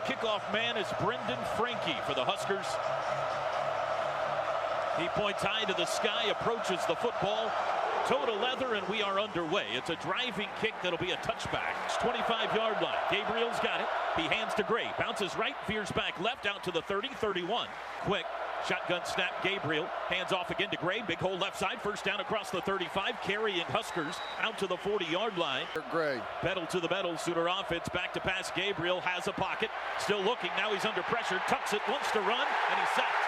kickoff man is Brendan Frankie for the Huskers. He points high to the sky, approaches the football, toe to leather, and we are underway. It's a driving kick that'll be a touchback. 25-yard line. Gabriel's got it. He hands to Gray. Bounces right, veers back left, out to the 30, 31. Quick. Shotgun snap, Gabriel. Hands off again to Gray. Big hole left side. First down across the 35. Carrying Huskers out to the 40-yard line. Gray. Pedal to the metal. Sooner offense. Back to pass. Gabriel has a pocket. Still looking. Now he's under pressure. Tucks it. Wants to run. And he's sacked.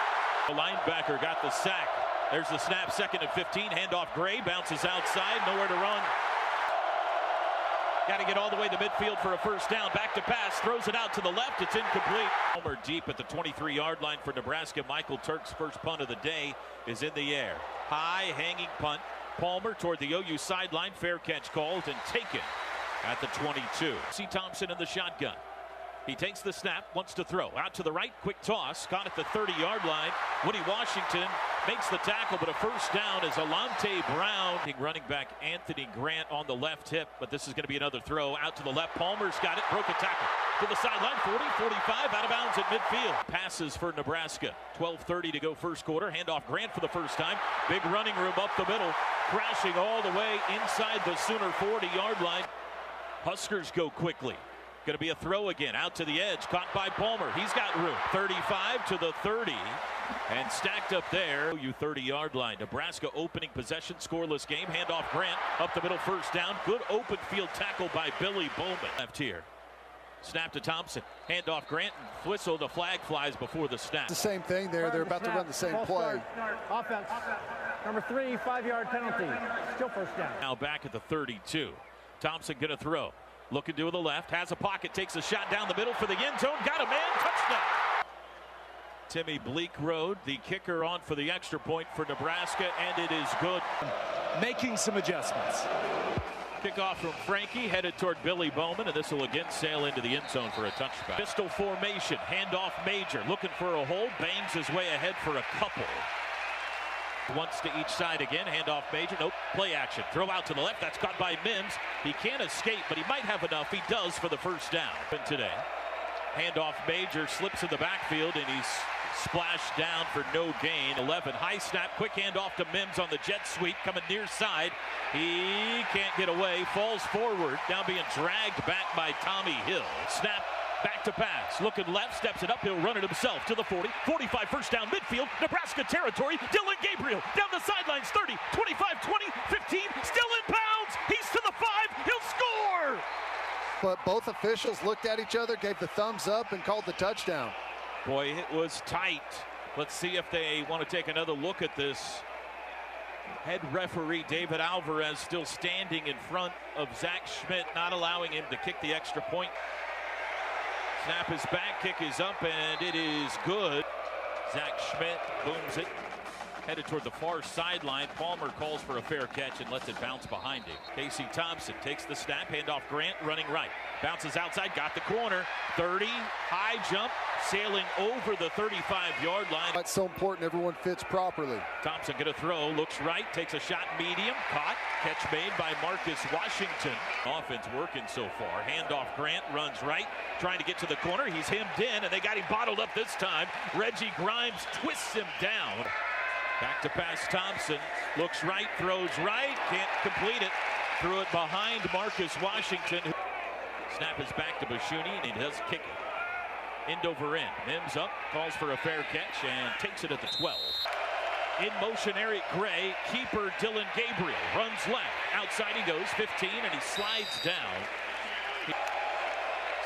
The linebacker got the sack. There's the snap. 2nd and 15. Handoff Gray. Bounces outside. Nowhere to run. Got to get all the way to midfield for a first down. Back to pass. Throws it out to the left. It's incomplete. Palmer deep at the 23-yard line for Nebraska. Michael Turk's first punt of the day is in the air. High hanging punt. Palmer toward the OU sideline. Fair catch called and taken at the 22. C. Thompson in the shotgun. He takes the snap, wants to throw. Out to the right, quick toss. Caught at the 30-yard line. Woody Washington makes the tackle, but a first down is Alante Brown. Running back Anthony Grant on the left hip, but this is going to be another throw. Out to the left, Palmer's got it, broke a tackle. To the sideline, 40, 45, out of bounds at midfield. Passes for Nebraska. 12:30 to go first quarter. Handoff Grant for the first time. Big running room up the middle. Crashing all the way inside the Sooner 40-yard line. Huskers go quickly. Going to be a throw again, out to the edge, caught by Palmer. He's got room. 35 to the 30, and stacked up there. 30-yard line. Nebraska opening possession, scoreless game. Handoff Grant, up the middle, first down. Good open field tackle by Billy Bowman. Left here. Snap to Thompson. Handoff Grant, and whistle. The flag flies before the snap. The same thing there. They're about to run the same play. Offense. Number 3, 5-yard penalty. Still first down. Now back at the 32. Thompson going to throw. Looking to the left, has a pocket, takes a shot down the middle for the end zone, got a man, touchdown. Timmy Bleekrode, the kicker, on for the extra point for Nebraska, and it is good. Making some adjustments. Kickoff from Frankie, headed toward Billy Bowman, and this will again sail into the end zone for a touchback. Pistol formation, handoff Major, looking for a hole, bangs his way ahead for a couple. Once to each side again, handoff Major, nope, play action. Throw out to the left, that's caught by Mims. He can't escape, but he might have enough. He does for the first down today. Handoff Major, slips in the backfield, and he's splashed down for no gain. 11, high snap, quick handoff to Mims on the jet sweep, coming near side. He can't get away, falls forward, now being dragged back by Tommy Hill. Snap. Back to pass, looking left, steps it up, he'll run it himself to the 40, 45, first down, midfield, Nebraska territory, Dylan Gabriel, down the sidelines, 30, 25, 20, 15, still in bounds, he's to the 5, he'll score! But both officials looked at each other, gave the thumbs up, and called the touchdown. Boy, it was tight. Let's see if they want to take another look at this. Head referee David Alvarez still standing in front of Zach Schmidt, not allowing him to kick the extra point. Snap is back, kick is up, and it is good. Zach Schmidt booms it. Headed toward the far sideline. Palmer calls for a fair catch and lets it bounce behind him. Casey Thompson takes the snap, handoff Grant, running right. Bounces outside, got the corner. 30, high jump, sailing over the 35-yard line. That's so important, everyone fits properly. Thompson gonna throw, looks right, takes a shot medium, caught. Catch made by Marcus Washington. Offense working so far. Handoff Grant, runs right, trying to get to the corner. He's hemmed in, and they got him bottled up this time. Reggie Grimes twists him down. Back to pass Thompson, looks right, throws right, can't complete it. Threw it behind Marcus Washington. Snap is back to Bashuni, and he does kick it. End over end. Mims up, calls for a fair catch, and takes it at the 12. In motion, Eric Gray, keeper Dylan Gabriel, runs left. Outside he goes, 15, and he slides down.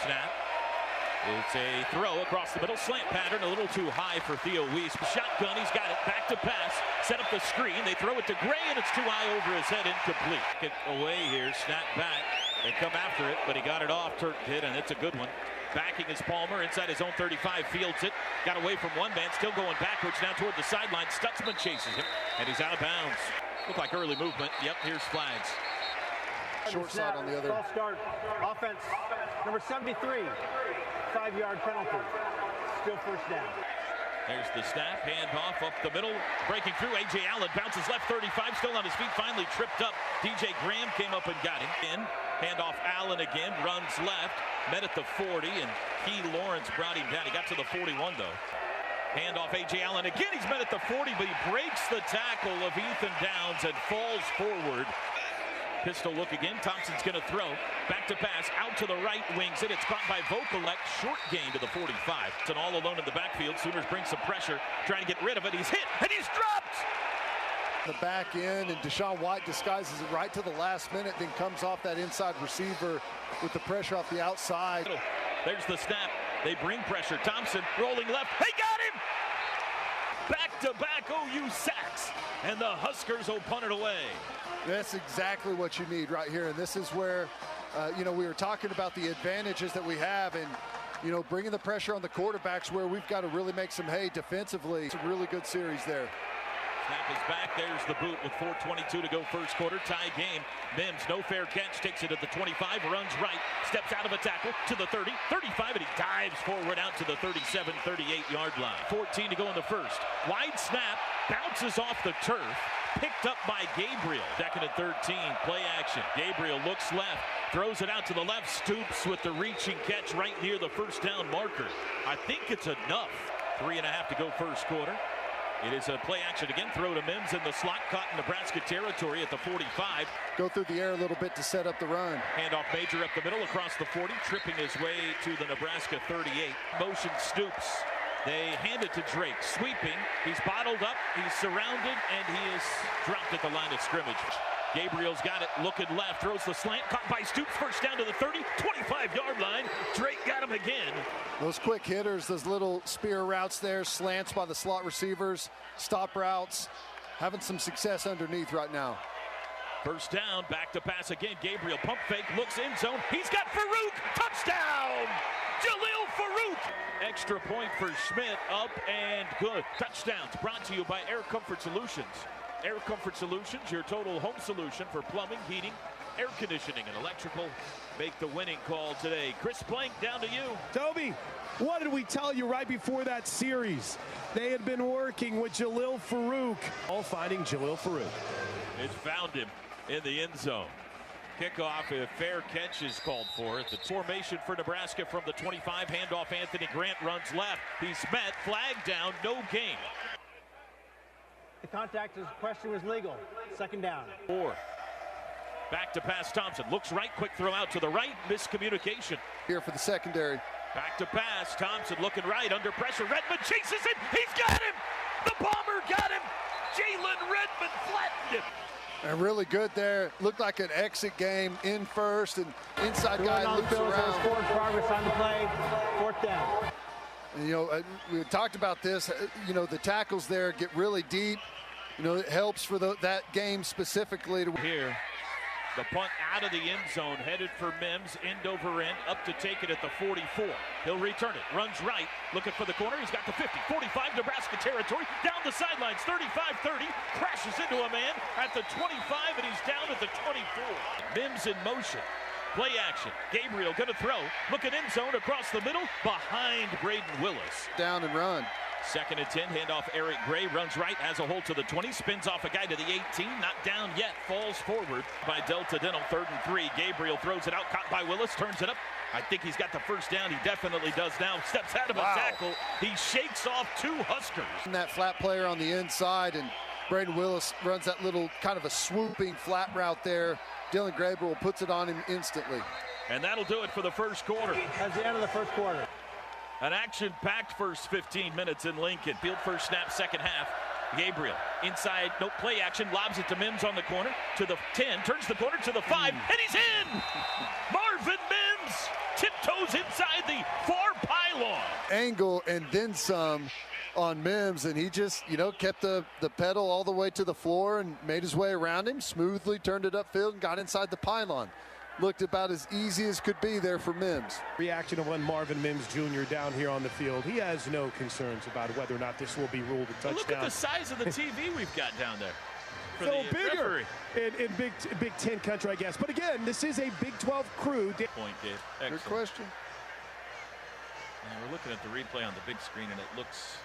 Snap. It's a throw across the middle, slant pattern, a little too high for Theo Weiss. Shotgun, he's got it, back to pass, set up the screen, they throw it to Gray, and it's too high over his head, incomplete. Get away here, snap back, they come after it, but he got it off, Turk did, and it's a good one. Backing is Palmer, inside his own 35, fields it, got away from one man, still going backwards, now toward the sideline, Stutzman chases him, and he's out of bounds. Looked like early movement, yep, here's flags. Short side on the other. False start, offense, number 73. 5-yard penalty. Still first down. There's the snap, handoff up the middle, breaking through. A.J. Allen bounces left 35, still on his feet, finally tripped up. DJ Graham came up and got him in. Handoff Allen again, runs left, met at the 40, and Key Lawrence brought him down. He got to the 41, though. Handoff A.J. Allen again, he's met at the 40, but he breaks the tackle of Ethan Downs and falls forward. Pistol look again, Thompson's gonna throw. Back to pass, out to the right, wings it. It's caught by Vokalek, short gain to the 45. It's an all alone in the backfield. Sooners bring some pressure, trying to get rid of it. He's hit, and he's dropped! The back end, and Deshaun White disguises it right to the last minute, then comes off that inside receiver with the pressure off the outside. There's the snap. They bring pressure. Thompson rolling left. They got him! Back-to-back OU sacks, and the Huskers will punt it away. That's exactly what you need right here, and this is where, we were talking about the advantages that we have, and bringing the pressure on the quarterbacks where we've got to really make some hay defensively. It's a really good series there. Snap is back. There's the boot with 4:22 to go first quarter. Tie game. Mims, no fair catch, takes it at the 25, runs right, steps out of a tackle to the 30, 35, and he dives forward out to the 37, 38-yard line. 14 to go in the first. Wide snap, bounces off the turf, picked up by Gabriel. Second and 13, play action. Gabriel looks left, throws it out to the left, stoops with the reaching catch right near the first down marker. I think it's enough. 3.5 to go first quarter. It is a play action again. Throw to Mims in the slot, caught in Nebraska territory at the 45. Go through the air a little bit to set up the run. Handoff Major up the middle across the 40, tripping his way to the Nebraska 38. Motion Stoops. They hand it to Drake, sweeping. He's bottled up, he's surrounded, and he is dropped at the line of scrimmage. Gabriel's got it, looking left, throws the slant, caught by Stoops, first down to the 30, 25-yard line. Drake got him again. Those quick hitters, those little spear routes there, slants by the slot receivers, stop routes, having some success underneath right now. First down, back to pass again. Gabriel pump fake, looks in zone. He's got Farouk, touchdown! Jalil Farouk! Extra point for Schmidt, up and good. Touchdowns brought to you by Air Comfort Solutions. Air Comfort Solutions, your total home solution for plumbing, heating, air conditioning, and electrical. Make the winning call today. Chris Plank, down to you. Toby, what did we tell you right before that series? They had been working with Jalil Farouk. All finding Jalil Farouk. It found him in the end zone. Kickoff, a fair catch is called for. The formation for Nebraska from the 25. Handoff, Anthony Grant runs left. He's met, flag down, no gain. The contact question was legal. Second down. 4. Back to pass Thompson. Looks right, quick throw out to the right. Miscommunication. Here for the secondary. Back to pass. Thompson looking right, under pressure. Redmond chases it. He's got him. The Bomber got him. Jalen Redmond flattened him. And really good there. Looked like an exit game in first, and inside guy loops around. Forward progress on the play. Fourth down. And, we talked about this. The tackles there get really deep. It helps for that game specifically. Here, the punt out of the end zone, headed for Mims, end over end, up to take it at the 44. He'll return it, runs right, looking for the corner. He's got the 50, 45, Nebraska territory, down the sidelines, 35-30, crashes into a man at the 25, and he's down at the 24. Mims in motion. Play action. Gabriel gonna throw. Looking end zone across the middle, behind Braden Willis. Down and run. Second and 10, handoff Eric Gray, runs right, has a hole to the 20, spins off a guy to the 18, not down yet, falls forward by Delta Dental, 3rd and 3. Gabriel throws it out, caught by Willis, turns it up. I think he's got the first down. He definitely does now. Steps out of a tackle. He shakes off 2 Huskers. And that flat player on the inside, and Braden Willis runs that little kind of a swooping flat route there. Dylan Gabriel puts it on him instantly. And that'll do it for the first quarter. That's the end of the first quarter. An action-packed first 15 minutes in Lincoln. Field first snap, second half. Gabriel inside, no play action, lobs it to Mims on the corner, to the 10, turns the corner to the 5, and he's in! Marvin Mims tiptoes inside the far pylon. Angle and then some on Mims, and he just, kept the pedal all the way to the floor and made his way around him, smoothly turned it upfield and got inside the pylon. Looked about as easy as could be there for Mims. Reaction of when Marvin Mims Jr. down here on the field. He has no concerns about whether or not this will be ruled a touchdown. Look at the size of the TV we've got down there. So bigger in Big Ten country, I guess. But again, this is a Big 12 crew. Point, Dave. Excellent. Good question. And we're looking at the replay on the big screen, and it looks...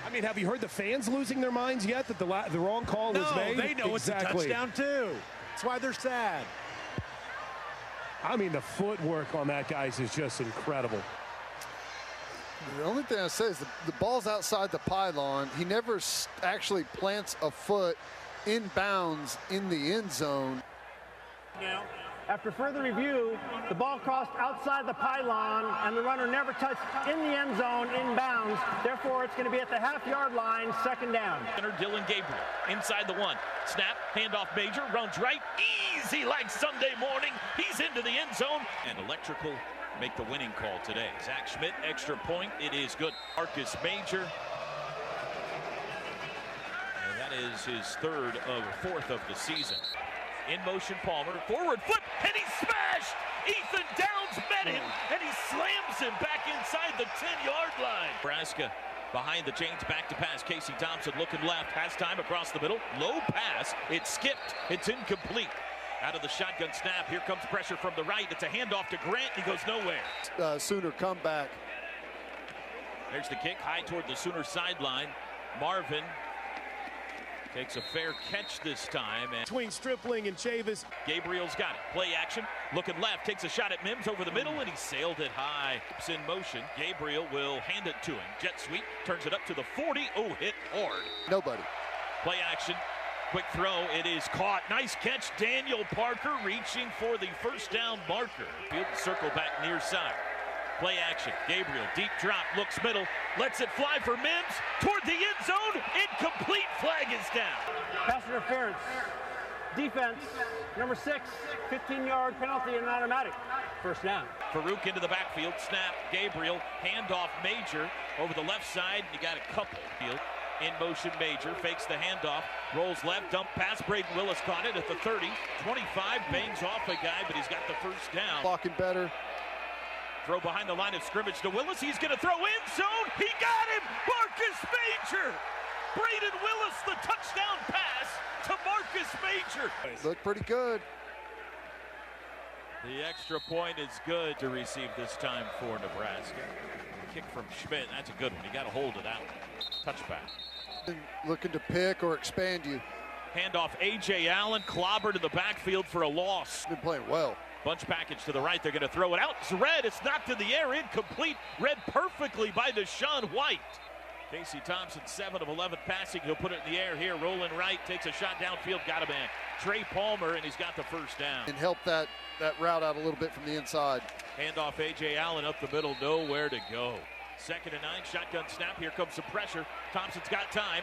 I mean, have you heard the fans losing their minds yet that the wrong call was made? No, they know exactly. It's a touchdown too. That's why they're sad. I mean, the footwork on that, guys, is just incredible. The only thing I say is the ball's outside the pylon. He never actually plants a foot in bounds in the end zone. Now, after further review, the ball crossed outside the pylon, and the runner never touched in the end zone in bounds. Therefore, it's going to be at the half-yard line, second down. Dylan Gabriel inside the 1. Snap, handoff Major, runs right. Easy like Sunday morning. He's into the end zone. And Electrical make the winning call today. Zach Schmidt, extra point. It is good. Marcus Major. And that is his fourth of the season. In motion, Palmer, forward foot, and he smashed! Ethan Downs met him, and he slams him back inside the 10-yard line. Nebraska behind the chains, back to pass. Casey Thompson looking left, has time across the middle. Low pass, it skipped, it's incomplete. Out of the shotgun snap, here comes pressure from the right. It's a handoff to Grant, he goes nowhere. Sooner comeback. There's the kick, high toward the Sooner sideline. Marvin takes a fair catch this time. And Between Stripling and Chavis. Gabriel's got it. Play action. Looking left. Takes a shot at Mims over the middle, and he sailed it high. It's in motion. Gabriel will hand it to him. Jet sweep. Turns it up to the 40. Oh, hit hard. Nobody. Play action. Quick throw. It is caught. Nice catch. Daniel Parker reaching for the first down marker. Field circle back near side. Play action. Gabriel, deep drop, looks middle, lets it fly for Mims, toward the end zone, incomplete, flag is down. Pass interference. Defense, number 6, 15-yard penalty and automatic. First down. Farouk into the backfield, snap, Gabriel, handoff Major, over the left side, you got a couple. Field. In motion, Major, fakes the handoff, rolls left, dump pass, Braden Willis caught it at the 30, 25, bangs off a guy, but he's got the first down. Blocking better. Throw behind the line of scrimmage to Willis. He's going to throw end zone. He got him. Marcus Major. Braden Willis, the touchdown pass to Marcus Major. Looked pretty good. The extra point is good to receive this time for Nebraska. Kick from Schmidt. That's a good one. You got to hold it out. Touchback. Looking to pick or expand you. Handoff A.J. Allen. Clobbered in the backfield for a loss. Been playing well. Bunch package to the right. They're going to throw it out. It's Red. It's knocked in the air. Incomplete. Read perfectly by Deshaun White. Casey Thompson, 7 of 11 passing. He'll put it in the air here. Rolling right. Takes a shot downfield. Got him in. Trey Palmer, and he's got the first down. And help that route out a little bit from the inside. Handoff A.J. Allen up the middle. Nowhere to go. 2nd and 9. Shotgun snap. Here comes some pressure. Thompson's got time.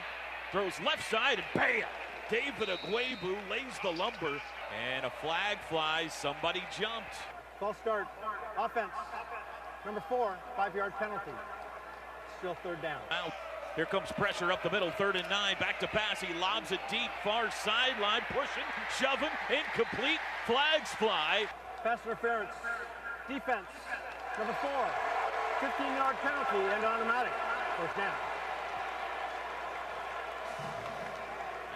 Throws left side, and bam! David Agwebu lays the lumber. And a flag flies. Somebody jumped. Ball start. Offense. Number 4, 5-yard penalty. Still third down. Out. Here comes pressure up the middle. 3rd and 9. Back to pass. He lobs it deep. Far sideline. Pushing. Shoving. Incomplete. Flags fly. Pass interference. Defense. Number 4. 15-yard penalty and automatic. First down.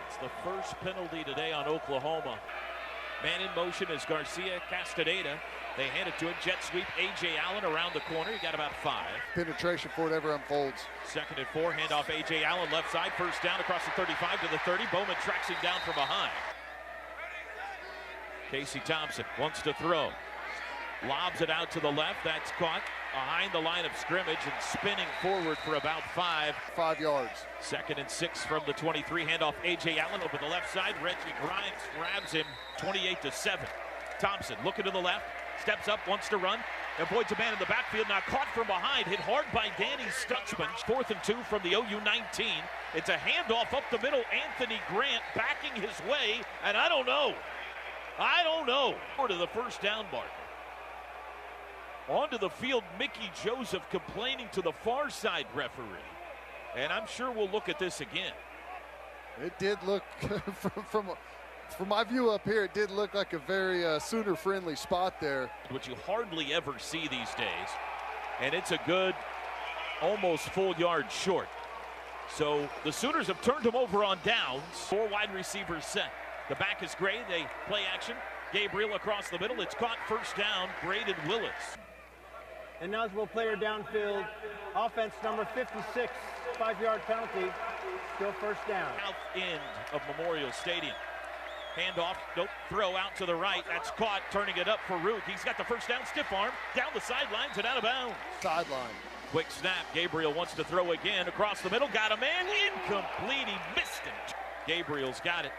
It's the first penalty today on Oklahoma. Man in motion is Garcia Castaneda. They hand it to him. Jet sweep. A.J. Allen around the corner. He got about 5. Penetration for whatever unfolds. 2nd and 4. Handoff A.J. Allen left side. First down across the 35 to the 30. Bowman tracks him down from behind. Casey Thompson wants to throw. Lobs it out to the left. That's caught behind the line of scrimmage and spinning forward for about 5. 5 yards. 2nd and 6 from the 23. Handoff A.J. Allen over the left side. Reggie Grimes grabs him 28-7. Thompson looking to the left. Steps up, wants to run. Avoids a man in the backfield. Now caught from behind. Hit hard by Danny Stutzman. 4th and 2 from the OU 19. It's a handoff up the middle. Anthony Grant backing his way. And I don't know. To the first down marker. Onto the field, Mickey Joseph complaining to the far side referee. And I'm sure we'll look at this again. It did look, from my view up here, it did look like a very Sooner-friendly spot there. Which you hardly ever see these days. And it's a good, almost full yard short. So the Sooners have turned him over on downs. 4 wide receivers set. The back is gray. They play action. Gabriel across the middle. It's caught. First down. Braden Willis. Ineligible player downfield. Offense number 56. 5-yard penalty. Still first down. South end of Memorial Stadium. Handoff, nope, throw out to the right. That's caught, turning it up for Rook. He's got the first down, stiff arm, down the sidelines and out of bounds. Sideline. Quick snap, Gabriel wants to throw again, across the middle, got a man, incomplete, he missed it. Gabriel's got it.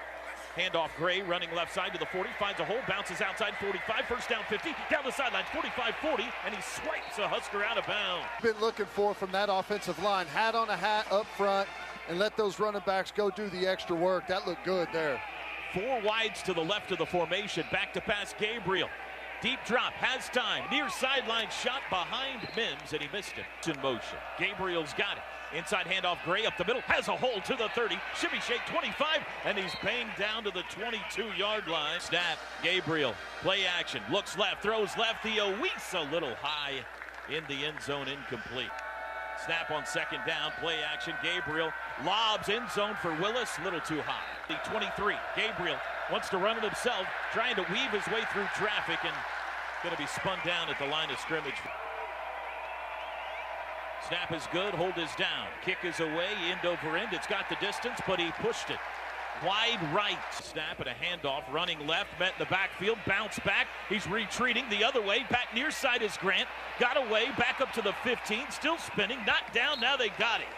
Handoff, Gray running left side to the 40, finds a hole, bounces outside 45, first down 50, down the sidelines 45-40, and he swipes a Husker out of bounds. Been looking for from that offensive line, hat on a hat up front, and let those running backs go do the extra work. That looked good there. 4 wides to the left of the formation, back to pass Gabriel. Deep drop, has time, near sideline shot behind Mims, and he missed it. It's in motion. Gabriel's got it. Inside handoff, Gray up the middle, has a hole to the 30, shimmy shake 25, and he's banged down to the 22-yard line. Snap, Gabriel, play action, looks left, throws left, the Owees a little high in the end zone, incomplete. Snap on second down, play action, Gabriel lobs end zone for Willis, a little too high. The 23, Gabriel wants to run it himself, trying to weave his way through traffic, and going to be spun down at the line of scrimmage. Snap is good, hold is down. Kick is away, end over end. It's got the distance, but he pushed it. Wide right. Snap and a handoff, running left, met in the backfield, bounce back. He's retreating the other way. Back near side is Grant. Got away, back up to the 15, still spinning, knocked down, now they got him.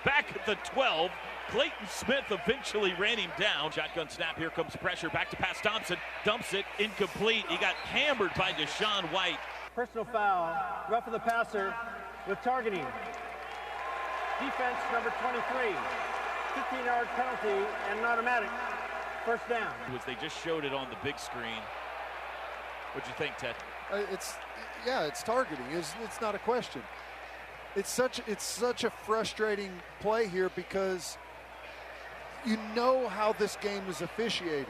Back at the 12, Clayton Smith eventually ran him down. Shotgun snap, here comes pressure, back to pass Thompson, dumps it, incomplete. He got hammered by Deshaun White. Personal foul, rough of the passer with targeting. Defense number 23, 15-yard penalty and an automatic first down. They just showed it on the big screen. What'd you think, Ted? It's targeting. It's not a question. It's such a frustrating play here because you know how this game is officiated.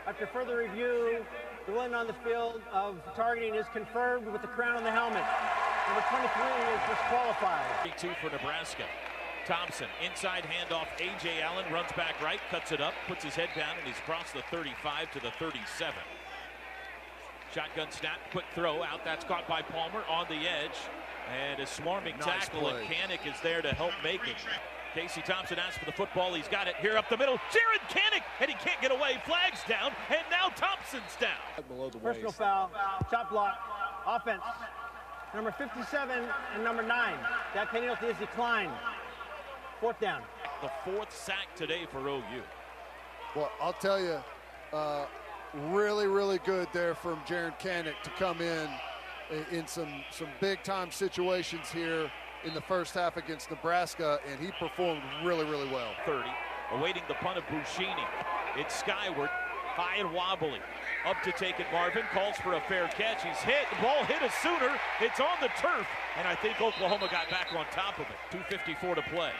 After further review, the one on the field of targeting is confirmed with the crown on the helmet. Number 23 is disqualified. 2 for Nebraska. Thompson, inside handoff, A.J. Allen runs back right, cuts it up, puts his head down, and he's crossed the 35 to the 37. Shotgun snap, quick throw out, that's caught by Palmer on the edge. And a swarming tackle, and Kanik is there to help make it. Casey Thompson asks for the football, he's got it here up the middle. Jared Kanik, and he can't get away, flags down, and now Thompson's down. Below the Personal waist. foul, shot block, offense. Number 57 and number 9. That penalty is declined. Fourth down. The 4th sack today for OU. Well, I'll tell you, really, really good there from Jared Kanik to come in some big-time situations here in the first half against Nebraska, and he performed really, really well. 30, awaiting the punt of Buschini. It's skyward, high and wobbly. Up to take it, Marvin calls for a fair catch. He's hit, the ball hit a Sooner. It's on the turf, and I think Oklahoma got back on top of it. 2:54 to play.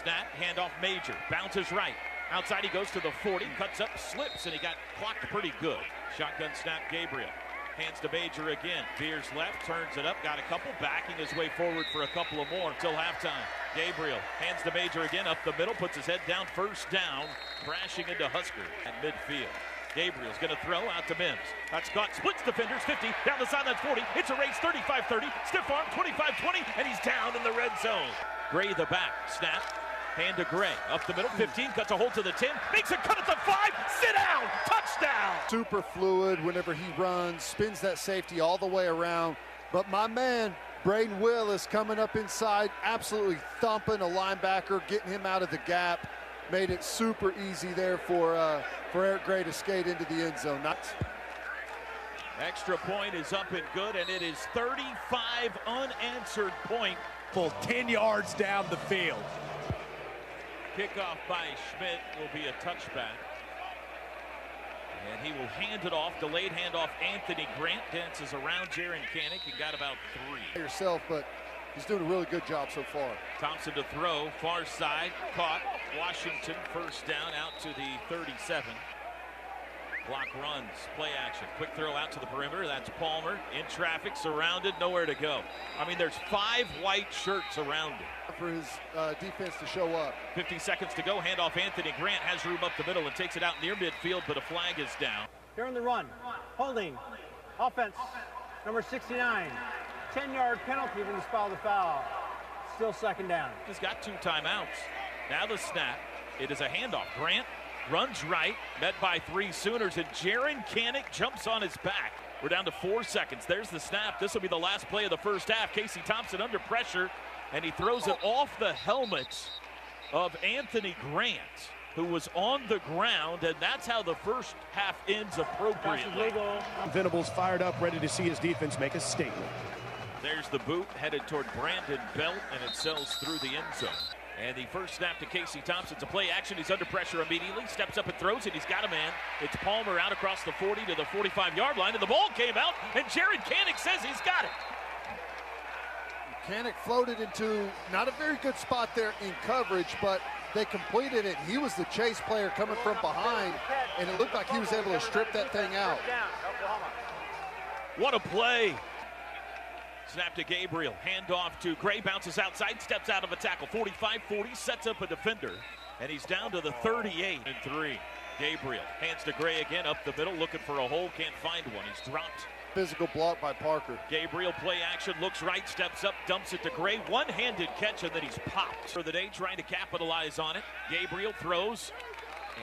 Snap, handoff Major, bounces right. Outside he goes to the 40, cuts up, slips, and he got clocked pretty good. Shotgun snap, Gabriel. Hands to Major again. Veers left, turns it up, got a couple, backing his way forward for a couple of more until halftime. Gabriel hands to Major again, up the middle, puts his head down, first down, crashing into Husker at midfield. Gabriel's going to throw out to Mims. That's caught, splits defenders, 50, down the sideline 40, it's a race, 35-30, stiff arm, 25-20, and he's down in the red zone. Gray the back, snap, hand to Gray, up the middle, 15, cuts a hole to the 10, makes a cut at the 5, sit down, touchdown! Super fluid whenever he runs, spins that safety all the way around. But my man, Braden Willis, coming up inside, absolutely thumping a linebacker, getting him out of the gap. Made it super easy there for Eric Gray to skate into the end zone. Extra point is up and good, and it is 35 unanswered point. Full 10 yards down the field. Kickoff by Schmidt will be a touchback. And he will hand it off, delayed handoff. Anthony Grant dances around Jaron Kanik and got about 3. Yourself, but he's doing a really good job so far. Thompson to throw, far side, caught. Washington first down out to the 37. Block runs, play action, quick throw out to the perimeter. That's Palmer in traffic, surrounded, nowhere to go. I mean, there's 5 white shirts around him. For his defense to show up. 50 seconds to go, handoff Anthony Grant, has room up the middle and takes it out near midfield, but a flag is down. Here on the run, holding, offense, number 69. 10-yard penalty when he fouled the foul. Still second down. He's got 2 timeouts. Now the snap. It is a handoff. Grant runs right, met by 3 Sooners, and Jaron Kanik jumps on his back. We're down to 4 seconds. There's the snap. This will be the last play of the first half. Casey Thompson under pressure, and he throws it off the helmet of Anthony Grant, who was on the ground, and that's how the first half ends appropriately. Venables fired up, ready to see his defense make a statement. There's the boot headed toward Brandon Belt, and it sails through the end zone. And the first snap to Casey Thompson's a play action. He's under pressure immediately, steps up and throws it. He's got a man. It's Palmer out across the 40 to the 45-yard line, and the ball came out, and Jaron Kanik says he's got it. Kanik floated into not a very good spot there in coverage, but they completed it. He was the chase player coming from behind, and it looked like he was able to strip that thing out. What a play. Snap to Gabriel, handoff to Gray, bounces outside, steps out of a tackle. 45-40, sets up a defender, and he's down to the 38-3. Gabriel hands to Gray again, up the middle, looking for a hole, can't find one. He's dropped. Physical block by Parker. Gabriel play action, looks right, steps up, dumps it to Gray. One-handed catch, and then he's popped. For the day, trying to capitalize on it. Gabriel throws,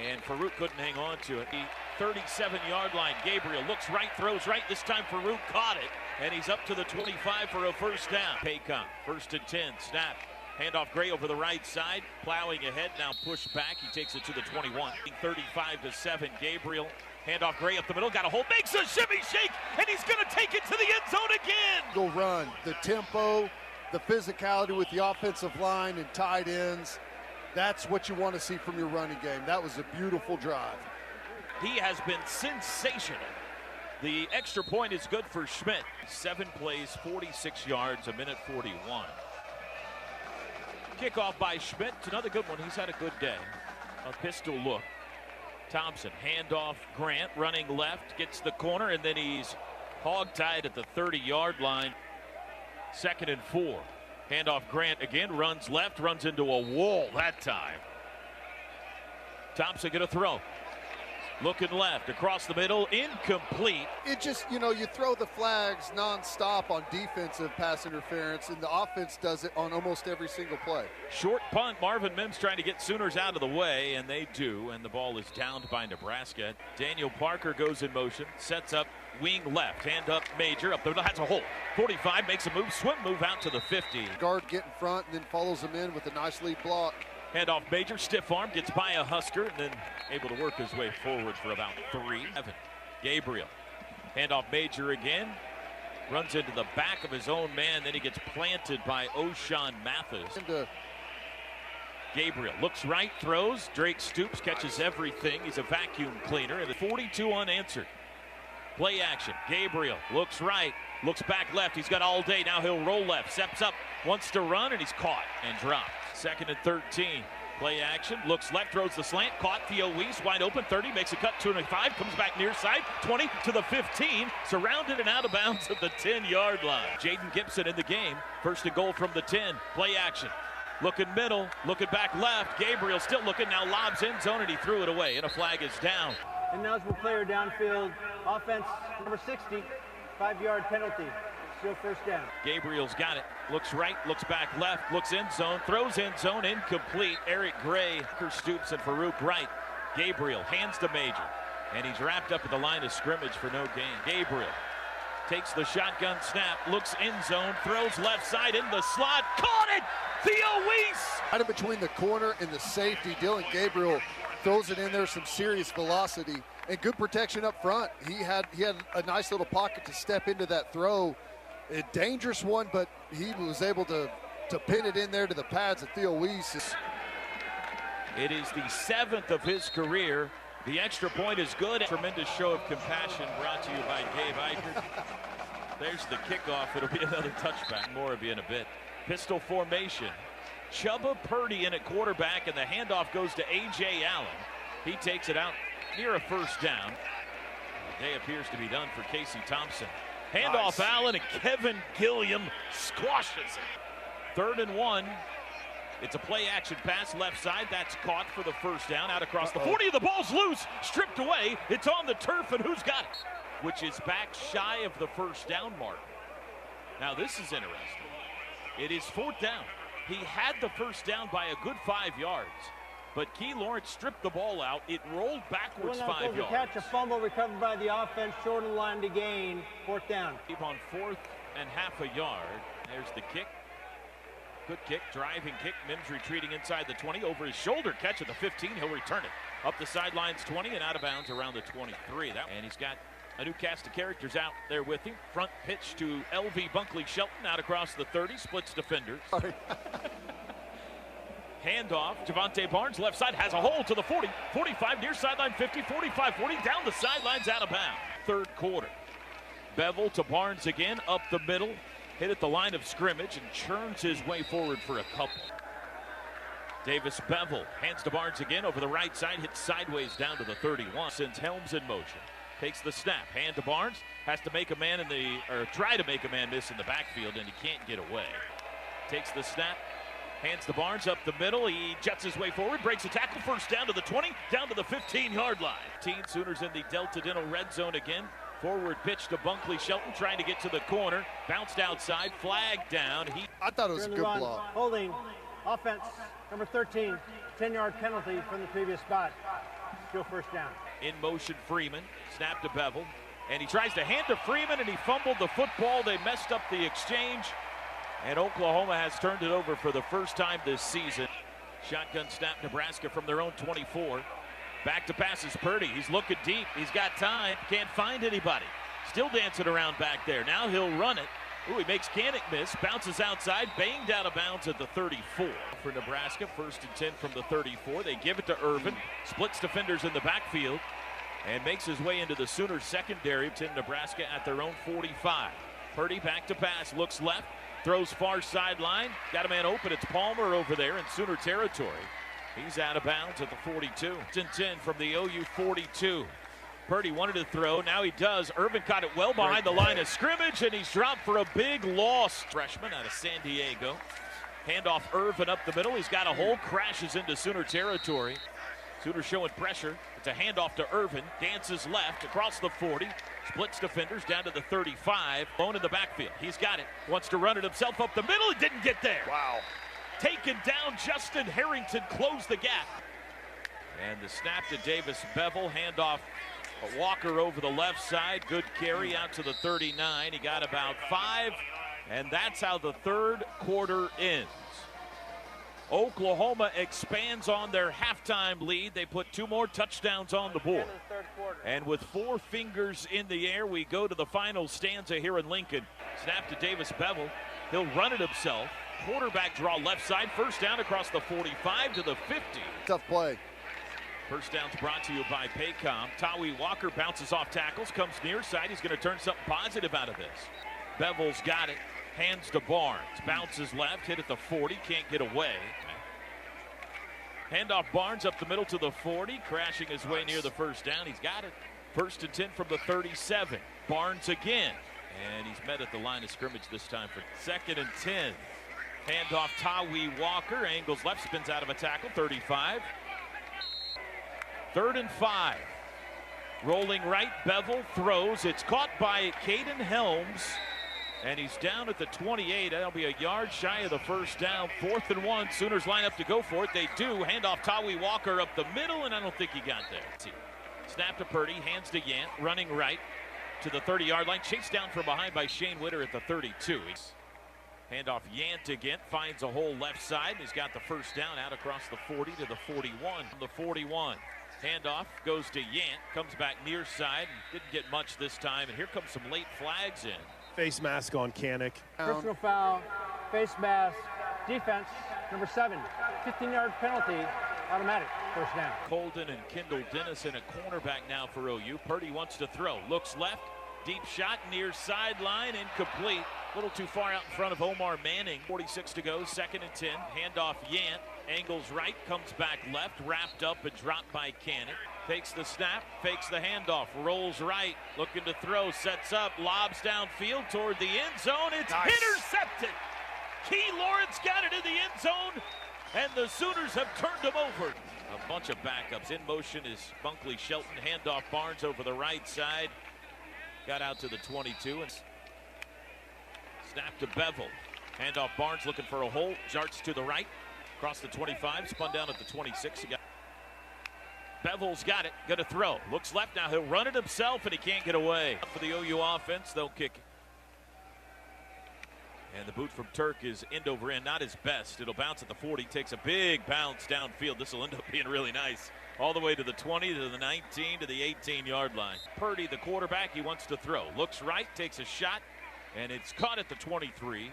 and Farouk couldn't hang on to it. The 37-yard line. Gabriel looks right, throws right. This time Farouk caught it, and he's up to the 25 for a first down. Paycom, 1st and 10, snap. Handoff Gray over the right side, plowing ahead, now pushed back. He takes it to the 21. 35-7, Gabriel. Handoff Gray up the middle, got a hold, makes a shimmy shake, and he's going to take it to the end zone again. Go run, the tempo, the physicality with the offensive line and tight ends. That's what you want to see from your running game. That was a beautiful drive. He has been sensational. The extra point is good for Schmidt. 7 plays, 46 yards, 1:41. Kickoff by Schmidt. Another good one. He's had a good day. A pistol look. Thompson, handoff Grant, running left, gets the corner, and then he's hog-tied at the 30-yard line. 2nd and 4. Handoff Grant again, runs left, runs into a wall that time. Thompson gonna throw. Looking left, across the middle, incomplete. It just, you throw the flags nonstop on defensive pass interference, and the offense does it on almost every single play. Short punt, Marvin Mims trying to get Sooners out of the way, and they do, and the ball is downed by Nebraska. Daniel Parker goes in motion, sets up wing left, hand up Major, up the middle, has a hole. 45, makes a move, swim move out to the 50. Guard get in front and then follows him in with a nice lead block. Handoff Major, stiff arm, gets by a Husker, and then able to work his way forward for about 3. Gabriel, handoff Major again, runs into the back of his own man, then he gets planted by O'Shawn Mathis. Gabriel looks right, throws, Drake Stoops catches everything, he's a vacuum cleaner, and the 42 unanswered. Play action, Gabriel looks right, looks back left, he's got all day, now he'll roll left, steps up, wants to run, and he's caught and dropped. 2nd and 13. Play action, looks left, throws the slant, caught Theo Weiss, wide open, 30, makes a cut, 25, comes back near side, 20 to the 15, surrounded and out of bounds at the 10-yard line. Jaden Gibson in the game, 1st and goal from the 10, play action. Looking middle, looking back left, Gabriel still looking, now lobs end zone, and he threw it away, and a flag is down. Ineligible player downfield, offense number 60, 5-yard penalty. Still first down. Gabriel's got it. Looks right, looks back left, looks end zone, throws end zone, incomplete. Eric Gray, Stoops, and Farouk right. Gabriel hands to Major, and he's wrapped up at the line of scrimmage for no gain. Gabriel takes the shotgun snap, looks end zone, throws left side in the slot, caught it! Theo Weiss! Right in between the corner and the safety, Dylan Gabriel throws it in there, some serious velocity and good protection up front. He had a nice little pocket to step into that throw. A dangerous one, but he was able to pin it in there to the pads of Theo Weiss. It is the 7th of his career. The extra point is good. Tremendous show of compassion brought to you by Gabe Eichert. There's the kickoff. It'll be another touchback. More will be in a bit. Pistol formation. Chubba Purdy in at quarterback, and the handoff goes to A.J. Allen. He takes it out near a first down. The day appears to be done for Casey Thompson. Handoff Allen, and Kevin Gilliam squashes it. 3rd and 1. It's a play action pass left side. That's caught for the first down. Out across the 40. The ball's loose. Stripped away. It's on the turf, and who's got it? Which is back shy of the first down mark. Now this is interesting. It is 4th down. He had the first down by a good 5 yards. But Key Lawrence stripped the ball out. It rolled backwards 5 yards. Catch a fumble recovered by the offense, short of the line to gain. 4th down. On 4th and half a yard. There's the kick. Good kick, driving kick. Mims retreating inside the 20. Over his shoulder catch at the 15. He'll return it. Up the sidelines 20 and out of bounds around the 23. And he's got a new cast of characters out there with him. Front pitch to LV Bunkley Shelton out across the 30. Splits defenders. Handoff. Javante Barnes left side has a hole to the 40. 45 near sideline 50. 45 40 down the sidelines out of bounds. 3rd quarter. Bevel to Barnes again up the middle. Hit at the line of scrimmage and churns his way forward for a couple. Davis Bevel hands to Barnes again over the right side, hits sideways down to the 31. Sends Helms in motion. Takes the snap, hand to Barnes, has to make a man try to make a man miss in the backfield, and he can't get away. Takes the snap, hands to Barnes up the middle. He jets his way forward, breaks a tackle, first down to the 20, down to the 15-yard line. Sooners in the Delta Dental red zone again. Forward pitch to Bunkley Shelton, trying to get to the corner. Bounced outside, flag down. I thought it was a good block. Holding, offense, number 13, 10-yard penalty from the previous spot. Still 1st down. In motion, Freeman. Snap to Bevel. And he tries to hand to Freeman, and he fumbled the football. They messed up the exchange. And Oklahoma has turned it over for the first time this season. Shotgun snap, Nebraska from their own 24. Back to pass is Purdy. He's looking deep. He's got time. Can't find anybody. Still dancing around back there. Now he'll run it. Ooh, he makes Kannick miss. Bounces outside. Banged out of bounds at the 34. For Nebraska, 1st and 10 from the 34. They give it to Irvin. Splits defenders in the backfield. And makes his way into the Sooners secondary to Nebraska at their own 45. Purdy back to pass. Looks left. Throws far sideline. Got a man open. It's Palmer over there in Sooner territory. He's out of bounds at the 42. 10 from the OU 42. Purdy wanted to throw. Now he does. Irvin caught it well behind the line of scrimmage, and he's dropped for a big loss. Freshman out of San Diego. Handoff Irvin up the middle. He's got a hole. Crashes into Sooner territory. Sooners showing pressure. It's a handoff to Irvin. Dances left across the 40. Splits defenders down to the 35. Bone in the backfield. He's got it. Wants to run it himself up the middle. He didn't get there. Wow. Taken down, Justin Harrington closed the gap. And the snap to Davis Bevel, handoff Walker over the left side. Good carry out to the 39. He got about 5, and that's how the 3rd quarter ends. Oklahoma expands on their halftime lead. They put 2 more touchdowns on the board. And with 4 fingers in the air, we go to the final stanza here in Lincoln. Snap to Davis Bevel. He'll run it himself. Quarterback draw left side. 1st down across the 45 to the 50. Tough play. 1st down's brought to you by Paycom. Toby Walker bounces off tackles, comes near side. He's going to turn something positive out of this. Bevel's got it. Hands to Barnes. Bounces left. Hit at the 40. Can't get away. Handoff Barnes up the middle to the 40. Crashing his way near the 1st down. He's got it. 1st and 10 from the 37. Barnes again. And he's met at the line of scrimmage this time for 2nd and 10. Handoff Toby Walker. Angles left. Spins out of a tackle. 35. 3rd and 5. Rolling right. Bevel throws. It's caught by Caden Helms. And he's down at the 28. That'll be a yard shy of the 1st down. 4th and 1. Sooners line up to go for it. They do. Handoff Toby Walker up the middle, and I don't think he got there. Snap to Purdy. Hands to Yant. Running right to the 30-yard line. Chased down from behind by Shane Witter at the 32. Handoff Yant again. Finds a hole left side. He's got the 1st down out across the 40 to the 41. The 41. Handoff goes to Yant. Comes back near side. Didn't get much this time. And here comes some late flags in. Face mask on Kannick. Personal foul, face mask, defense, number 7, 15-yard penalty, automatic, 1st down. Colden and Kendall Dennis in a cornerback now for OU. Purdy wants to throw, looks left, deep shot near sideline, incomplete. A little too far out in front of Omar Manning. 46 to go, 2nd and 10. Handoff Yant, angles right, comes back left, wrapped up and dropped by Kannick. Takes the snap, fakes the handoff, rolls right, looking to throw, sets up, lobs downfield toward the end zone. It's intercepted. Key Lawrence got it in the end zone, and the Sooners have turned him over. A bunch of backups. In motion is Bunkley Shelton. Handoff Barnes over the right side. Got out to the 22. And snap to Bevel. Handoff Barnes looking for a hole. Jarts to the right. Across the 25. Spun down at the 26. He got Bevel's got it, gonna throw. Looks left now, he'll run it himself and he can't get away. For the OU offense, they'll kick it. And the boot from Turk is end over end, not his best. It'll bounce at the 40, takes a big bounce downfield. This will end up being really nice. All the way to the 20, to the 19, to the 18-yard line. Purdy, the quarterback, he wants to throw. Looks right, takes a shot, and it's caught at the 23.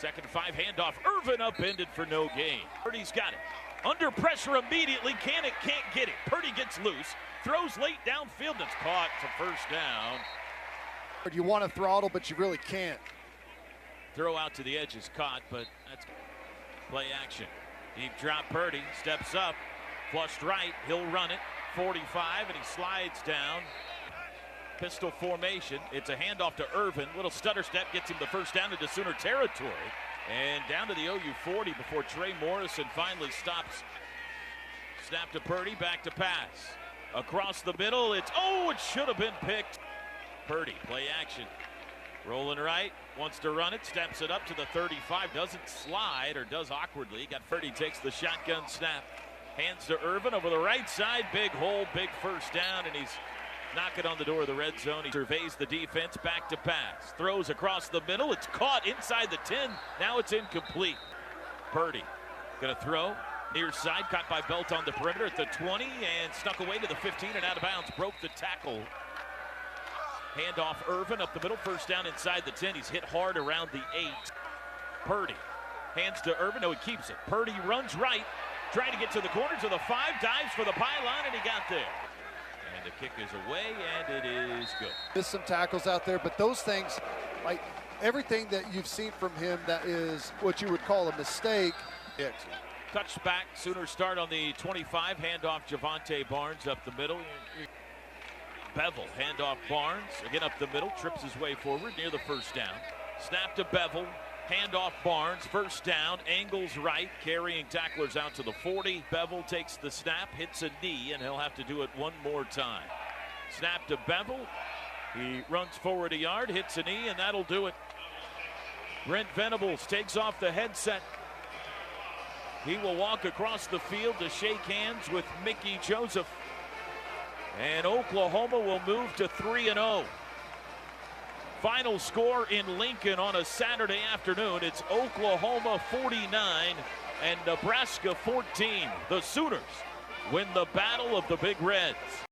2nd and 5, handoff. Irvin upended for no gain. Purdy's got it. Under pressure immediately, can't get it. Purdy gets loose, throws late downfield, and it's caught for first down. You want to throttle, but you really can't. Throw out to the edge is caught, but that's play action. Deep drop, Purdy steps up, flushed right, he'll run it, 45, and he slides down. Pistol formation, it's a handoff to Irvin, little stutter step, gets him the first down into Sooner territory, and down to the OU 40 before Trey Morrison finally stops. Snap to Purdy, back to pass. Across the middle, it should have been picked. Purdy, play action. Rolling right, wants to run it, steps it up to the 35, doesn't slide, or does awkwardly. Got Purdy, takes the shotgun snap. Hands to Irvin over the right side, big hole, big first down, and he's knocking on the door of the red zone. He surveys the defense, back to pass. Throws across the middle, it's caught inside the 10, now it's incomplete. Purdy, gonna throw, near side, caught by Belt on the perimeter at the 20, and snuck away to the 15 and out of bounds, broke the tackle. Handoff Irvin up the middle, first down inside the 10. He's hit hard around the 8. Purdy hands to Irvin. No, he keeps it. Purdy runs right, trying to get to the corner to the 5, dives for the pylon, and he got there. And the kick is away, and it is good. There's some tackles out there, but those things, like everything that you've seen from him that is what you would call a mistake. Excellent. Touchback, Sooners start on the 25. Handoff Javonte Barnes up the middle. Bevel, handoff Barnes, again up the middle, trips his way forward near the first down. Snap to Bevel, handoff Barnes, first down, angles right, carrying tacklers out to the 40. Bevel takes the snap, hits a knee, and he'll have to do it one more time. Snap to Bevel, he runs forward a yard, hits a knee, and that'll do it. Brent Venables takes off the headset. He will walk across the field to shake hands with Mickey Joseph. And Oklahoma will move to 3-0. Final score in Lincoln on a Saturday afternoon. It's Oklahoma 49 and Nebraska 14. The Sooners win the Battle of the Big Reds.